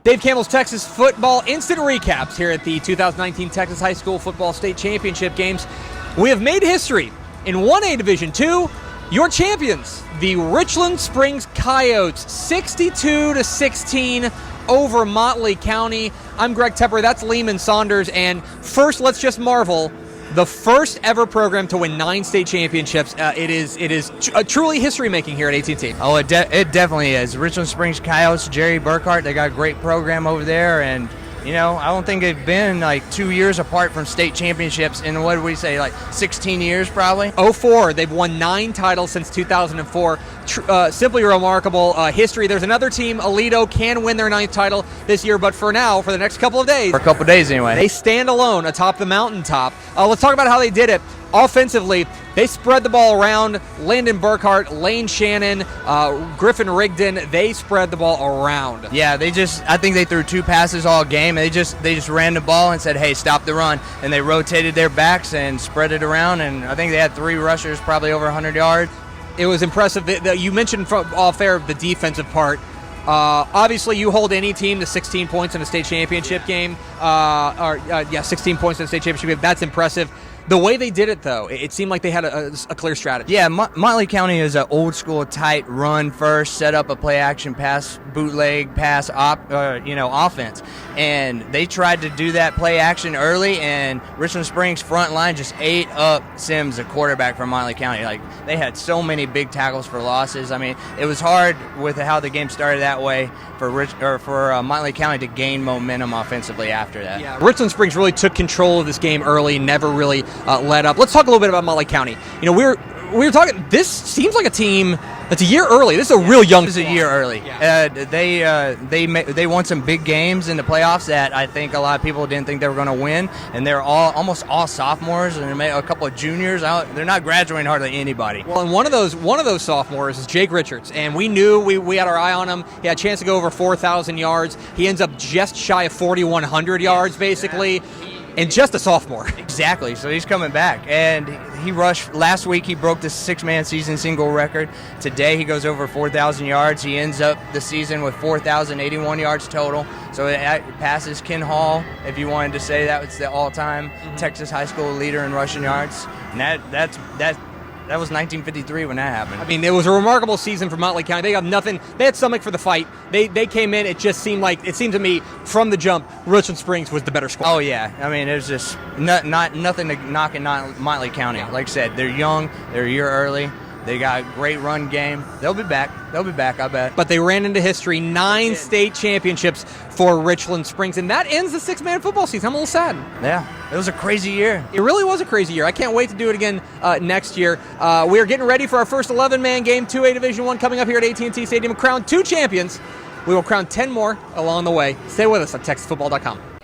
Dave Campbell's Texas Football Instant Recaps here at the 2019 Texas High School Football State Championship Games. We have made history in 1A Division II. Your champions, the Richland Springs Coyotes, 62-16 over Motley County. I'm Greg Tepper, that's Lehman Saunders, and first let's just marvel. The first ever program to win 9 state championships. It is truly history-making here at AT&T. Oh, it definitely is. Richland Springs Coyotes, Jerry Burkhart, they got a great program over there, and you know, I don't think they've been like 2 years apart from state championships in, what did we say, like 16 years probably? 04. They've won 9 titles since 2004. Simply remarkable history. There's another team, Aledo, can win their 9th title this year, but for now, for the next couple of days. For a couple of days anyway. They stand alone atop the mountaintop. Let's talk about how they did it. Offensively, they spread the ball around. Landon Burkhart, Lane Shannon, Griffin Rigdon, they spread the ball around. Yeah, I think they threw 2 passes all game, and they just ran the ball and said, hey, stop the run. And they rotated their backs and spread it around, and I think they had 3 rushers, probably over 100 yards. It was impressive. You mentioned off air the defensive part. Obviously, you hold any team to 16 points in a state championship game. 16 points in a state championship game. That's impressive. The way they did it, though, it seemed like they had a clear strategy. Yeah, Motley County is an old-school, tight run first, set up a play-action pass, bootleg pass, offense. And they tried to do that play-action early, and Richland Springs' front line just ate up Sims, the quarterback from Motley County. Like, they had so many big tackles for losses. I mean, it was hard with how the game started that way for Motley County to gain momentum offensively after that. Yeah, Richland Springs really took control of this game early, never really let up. Let's talk a little bit about Motley County. You know, we were talking. This seems like a team that's a year early. This is a real young. This is a year early. Yeah. They won some big games in the playoffs that I think a lot of people didn't think they were going to win, and they're almost all sophomores and a couple of juniors out. They're not graduating hardly anybody. Well, and one of those sophomores is Jake Richards, and we knew we had our eye on him. He had a chance to go over 4,000 yards. He ends up just shy of 4,100 yards, basically. And just a sophomore. Exactly. So he's coming back. And he rushed last week. He broke the 6-man season single record. Today he goes over 4,000 yards. He ends up the season with 4,081 yards total. So it passes Ken Hall, if you wanted to say that was the all-time Texas high school leader in rushing yards. And that was 1953 when that happened. I mean, it was a remarkable season for Motley County. They got nothing. They had stomach for the fight. They came in. It seemed to me from the jump, Richland Springs was the better squad. Oh yeah, I mean it was just nothing to knock in Motley County. Like I said, they're young. They're a year early. They got a great run game. They'll be back, I bet. But they ran into history. 9 state championships for Richland Springs. And that ends the 6-man football season. I'm a little sad. Yeah, it was a crazy year. It really was a crazy year. I can't wait to do it again next year. We are getting ready for our first 11-man game, 2A Division I, coming up here at AT&T Stadium. Crown 2 champions. We will crown 10 more along the way. Stay with us on TexasFootball.com.